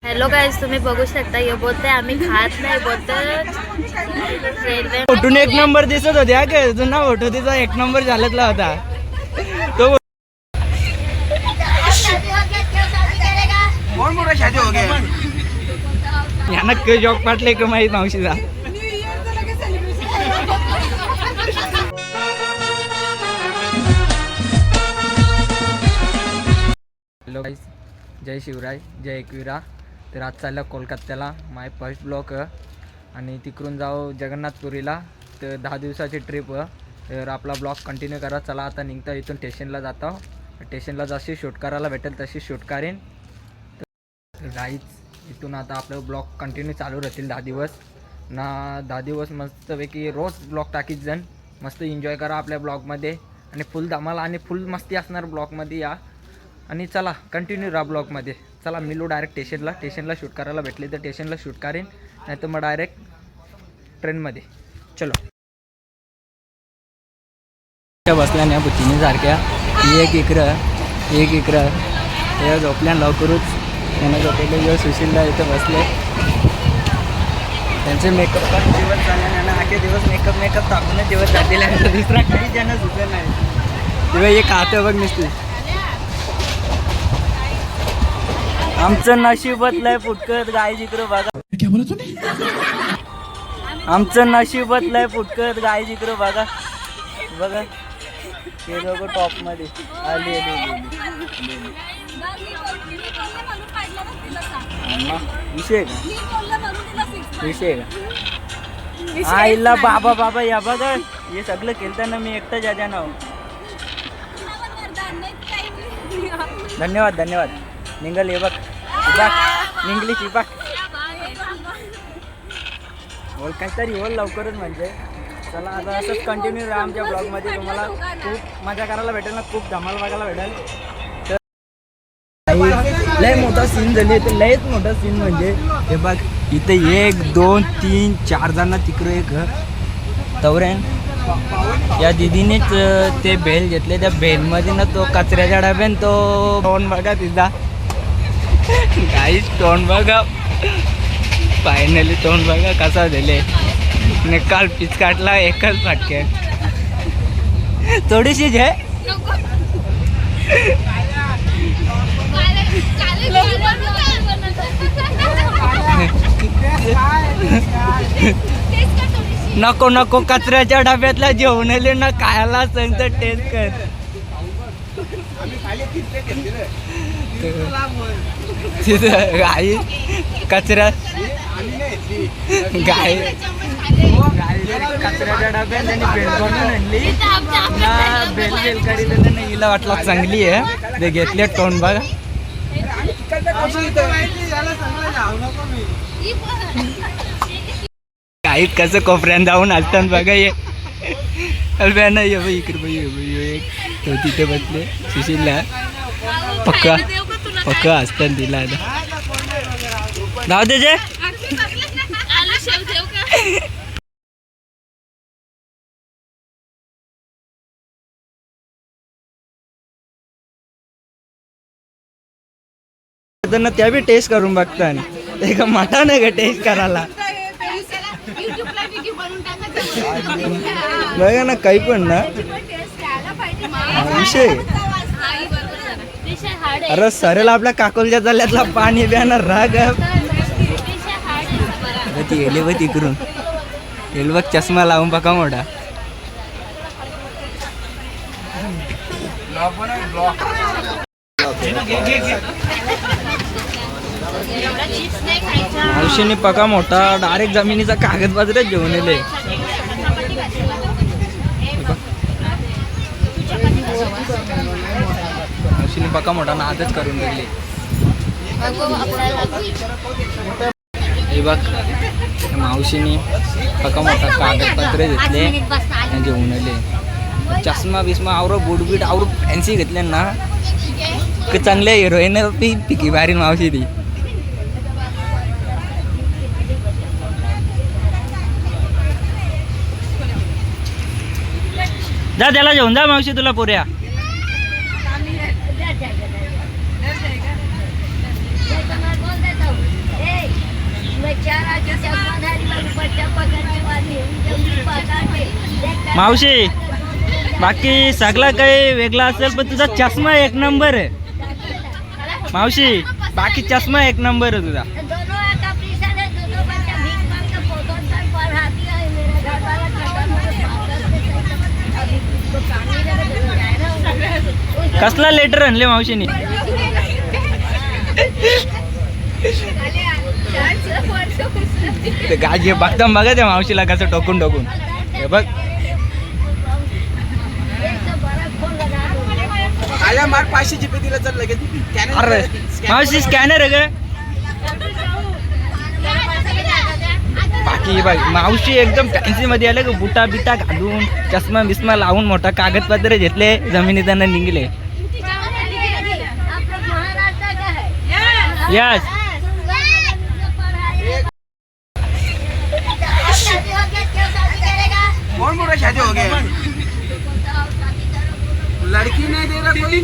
Hello guys, तुम्ही बघू शकता हे बोलते आम्ही खात नाही बोलते फोटोने एक नंबर दिसत होते काय जुना फोटो तिचा एक नंबर झालेला होता तो यांना काही जॉब पाटले का माहीत मावशीचा. हॅलो गाईज, जय शिवराय, जय एकविरा. तर आज चाललं कोलकात्याला माय फर्स्ट ब्लॉक आणि तिकडून जाऊ जगन्नाथपुरीला. तर 10 दिवसाची ट्रिप. तर आपला ब्लॉग कंटिन्यू करा. चला आता निघता इथून स्टेशनला जातो. स्टेशनला जशी शूट करायला भेटेल तशी शूट करेन. तर गाईज इथून आता आपलं ब्लॉग कंटिन्यू चालू राहतील 10 दिवस ना. 10 दिवस मस्तपैकी रोज ब्लॉग टाकीत जण मस्त एन्जॉय करा आपल्या ब्लॉगमध्ये आणि फुल धमाल आणि फुल मस्ती असणार ब्लॉगमध्ये या. आणि चला कंटिन्यू राहा ब्लॉगमध्ये. चला मिलो डायरेक्ट स्टेशनला शूट करायला भेटले तर स्टेशनला शूट करेन, नाही तर मग डायरेक्ट ट्रेनमध्ये. चलो बसल्या नाही बुतीने सारख्या एक इकडं हे झोपल्या लवकरच. त्यांना झोपले सुशीलला इथं बसले. त्यांचे मेकअप पण दिवस झाले आखे दिवस मेकअप टाकूनच दिवस जातील. दुसरा काही ज्यांना सुचलं नाही तेव्हा हे खातं बघ नसते. आमचं नशीबतलंय फुटकत गाय जिकडं बघा. आमचं नशीबतलंय फुटकत गाय जिकडं बघा. बघा हे दोघं टॉपमध्ये आली. विषय का आईला बाबा या बघा हे सगळं केलं मी एकटं ज्या नाव. धन्यवाद निघाल हे बघ इंग्लिश ही बघ बोल काहीतरी बोल लवकरच. म्हणजे चला आता असंच कंटिन्यू राहा आमच्या ब्लॉगमध्ये. तुम्हाला खूप मजा करायला भेटेल ना, खूप धमाल बघायला भेटेल. तर लय मोठा सीन झाले तर लयच मोठा सीन. म्हणजे हे बघ इथे 1 2 3 4 जण तिकडे एक तवरेन या दिदीनेच ते बेल घेतले. त्या बेलमध्ये ना तो कचऱ्याच्या डब्यान तो तोंड बघा तिचा काहीच तोंड बघा. फायनली तोंड बघा कसा झाले. काल पीच काटला एकच फाटके थोडीशीच आहे. नको कचऱ्याच्या डब्यातला जेवणले ना खायला सांग तर टेस्ट कर. गाई कचऱ्या कचऱ्याच्या डब्यात त्यांनी बेल बनवून आणली ना. बेल काढली त्यांना हिला वाटला चांगली आहे ते घेतले तोंड बघा. काहीच कसं कोपऱ्यात जाऊन असतात बघा. ये अल्ब्याना ये बाई इकडे एक तो तिथे बसले सुशीलला पक्का असतात तिला आता जाऊ दे जे. त्यांना त्या बी टेस्ट करून बघता ते का माठा नाही का टेस्ट करायला. बघा ना काही पण ना विषय. अरे सरेला आपल्या काकोलच्या चालल्यातला पाणी ब्यानं राग ती गेले व तिकडून येल बघ चष्मा लावून बघा मोठा. मावशीने पका मोठा डायरेक्ट जमिनीचा कागदपत्रच घेऊन येले. मावशीने पका मोठा नादच करून गेले. हे बघ मावशीने पका मोठा कागदपत्र घेतले घेऊन आले. चष्मा बिस्मा आवर बुटबीट आवर फॅन्सी घेतले ना चांगल्या हिरोईन पिकी भारी मावशी ती. जा त्याला घेऊन जा मावशी तुला पुऱ्या. मावशी बाकी सगळं काही वेगळा असेल पण तुझा चष्मा एक नंबर आहे मावशी. बाकी चष्मा एक नंबर आहे तुझा. कसला लेटर आणले मावशीने. ते गाजी बघता बघा त्या मावशीला कसं टोकून टोकून हे बघ. अरे मावशी स्कॅनर आहे का. बाकी बघ मावशी एकदम फॅन्सी मध्ये आले का. बुटा बिटा घालून चष्मा बिस्मा लावून मोठा कागदपत्र घेतले जमिनीत निघले. यस कौन बोल रहा शादी हो गया. लड़की नहीं दे रहा कोई.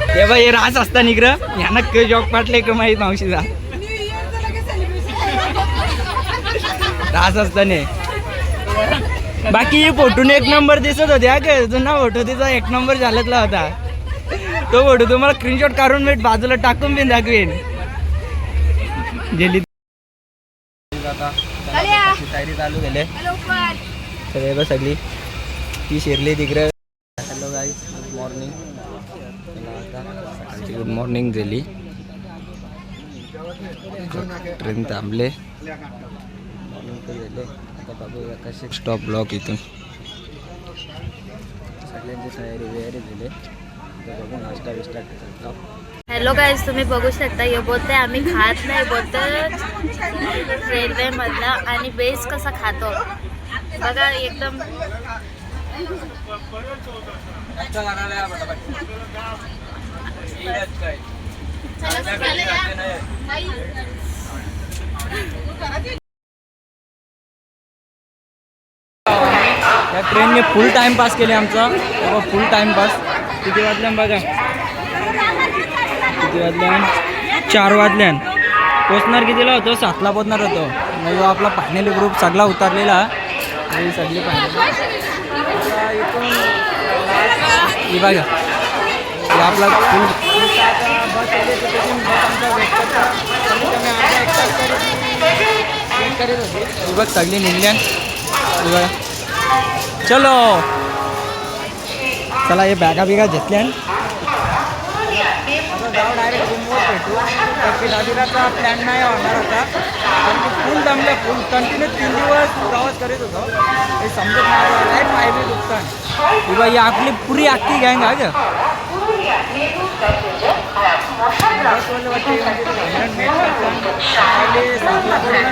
हे बघ हे रास असता निग्र यांना जॉब पाटले का माहीत मावशीचा. रास असताने बाकी फोटोने एक नंबर दिसत होत्या का. जुना फोटो तिचा एक नंबर झाल्यातला होता. तो फोटो तुम्हाला स्क्रीनशॉट काढून मी बाजूला टाकून बिन दाखवेन. दिल्ली तयारी चालू झाले सगळे बघ सगळी ती शिरली तिकडे. Hello guys good morning. सकाळची गुड मॉर्निंग झाली. ट्रेन थांबले आता बघूया कसे स्टॉप ब्लॉक इथून. सगळ्यांची तयारी वगैरे झाली. बघू नाश्ता बिस्टा करतो. हॅलो गाईज तुम्ही बघू शकता हे बोलते आम्ही खात नाही बोलतो रेल्वे मधला. आणि बेस कसा खातो बघा एकदम. या ट्रेनने फुल टाइमपास केले आमचा. फुल टाइमपास. किती वाजल्यान बघा. किती वाजल्यान 4 वाजल्यान. पोचणार कितीला होतो 7ला पोचणार होतो. मग आपला फायनली ग्रुप सगळा उतरलेला. सगळी फायनली ही बघा आपला फुल बघ सगळी निघल्यान. चलो चला हे बॅगा बिगा घेतल्यान. आता जाऊ डायरेक्ट रूमवर भेटू. फिरायचा प्लॅन नाही होणार होता कारण फुल जमलं. फुल कंटिन्यू 3 दिवस प्रवास करीत होतो. हे समजत नाही पाय बी दुखतात. ही बाई आपली पुरी अख्खी गँग आहे ग.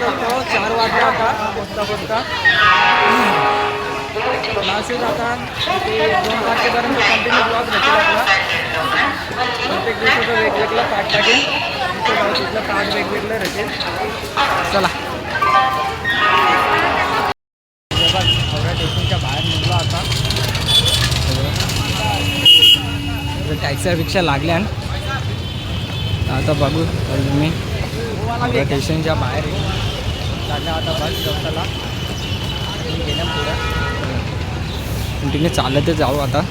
होतो 4 वाजता आता पोचता पोचता. क्लासेस आता 2 तारखेपर्यंत कंटिन्यू ब्लॉग भेटेल आपला. प्रत्येक दिवसाचं वेगवेगळं पाठ टाकेल. तिथलं पाठ वेगवेगळं भेटेल. चला हावडा स्टेशनच्या बाहेर निघलो आता. टॅक्सी रिक्षा लागल्या. आता बघू मी हावडा स्टेशनच्या बाहेर लागल्या. आता बस रस्त्याला गेल्या पुढे कंटिन्यू चालतच जाऊ. आता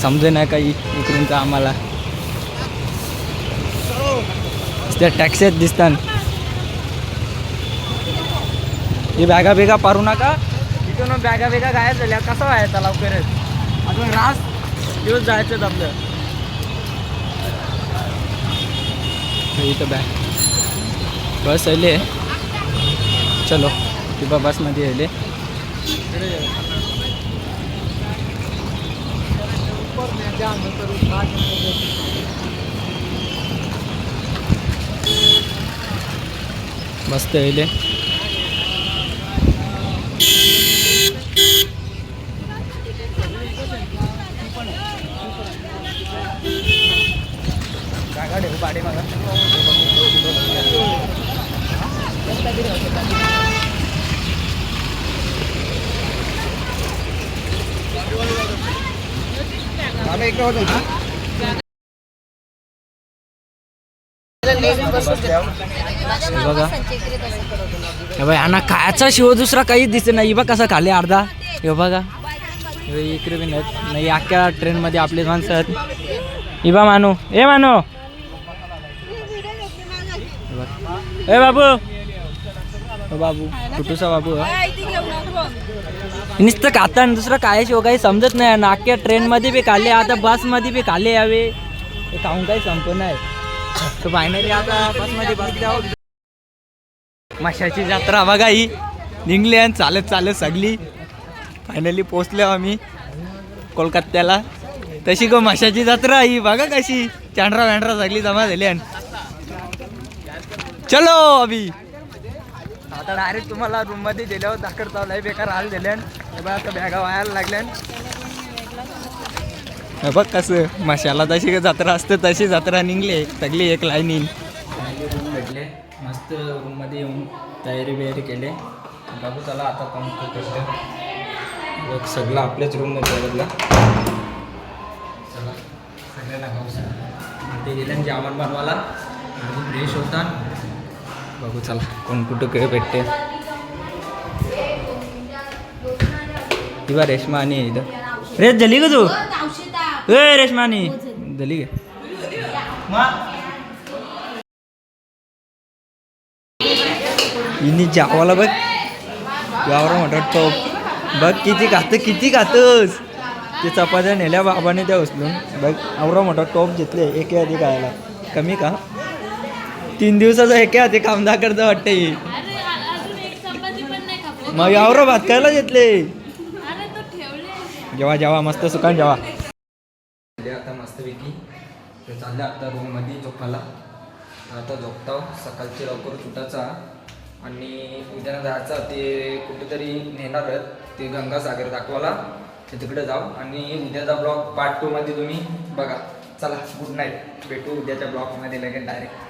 समजे नाही काही इकडून तर आम्हाला त्या टॅक्सीत दिसतात. ही बॅगा बिगा पारू नका. इथून बॅगा बिगा गायब झाल्या. कसं व्हायचं लवकरच. अजून रास दिवस जायचं आपलं. इथं बस आले. चलो ती बसमध्ये आले. मस्त आले. जागा ठेवू पाठी मागा. बघा हे बघ यांना खायचा शिव दुसरा काहीच दिसत नाही. बघ कसा खाली अर्धा. हे बघा इकडे बी नाही अख्ख्या ट्रेनमध्ये आपले माणसं आहेत. इबा मानू ए मानू ए बाबू बाबू कुठूसा बाबू नुसतं खाता दुसरं काय शिव काही समजत नाही. नाक्या ट्रेनमध्ये बी खाल्ले आता बसमध्ये बी खाल्ले यावे हे खाऊन काही संपत नाही. तर फायनली आता बसमध्ये बसल्यावर माशाची जत्रा बघा ही निघली आणि चालत चालत सगळी फायनली पोचलो आम्ही कोलकात्याला. तशी गो माशाची जत्रा ही बघा कशी चांडरा वँड्रा सगळी जमा झाली. आणि चलो अभि आता डायरेक्ट तुम्हाला रूममध्ये दिल्यावर दाखवता लय बेकार हाल झाल्यान. बघा आता बॅगा व्हायला लागल्यान. बघ कसं माशाला तशी जत्रा असते तशी जत्रा निघली सगळी एक लाईनीन. रूम भेटले मस्त रूममध्ये येऊन तयारी बियारी केले. बाबू चला आता कॉम्प्लीट करतो. बघ सगळं आपल्याच रूममध्ये बघला. चला सगळ्यांना खाऊ ते गेल्यान जेवण बनवायला आणि फ्रेश होता. बघू चला कोण कुठं काय भेटते. किंवा रेशमा आणि इथं रेस झाली का तू ए रेशमा आणि झाली का इनी जावाला बघ यावर म्हणतात टॉप बघ किती खातोस. ते चपात्या नेल्या बाबाने त्या उचलून बघ आवरा मोठा टॉप घेतले एके आधी खायला कमी का 3 दिवसाचा एके आधी कामदा करता वाटते. मग यावर भात खायला घेतले जेव्हा मस्त सुकान जेव्हा आता मस्तपैकी चाललं आता रूममध्ये झोपायला. आता झोपतो सकाळची लवकर सुटायचा आणि उद्या जायचा ते कुठेतरी नेणार आहेत ते गंगासागर दाखवायला ते तिकडे जाऊ. आणि उद्याचा ब्लॉग पार्ट 2 मध्ये तुम्ही बघा. चला गुड नाईट भेटू उद्याच्या ब्लॉगमध्ये लगेच डायरेक्ट.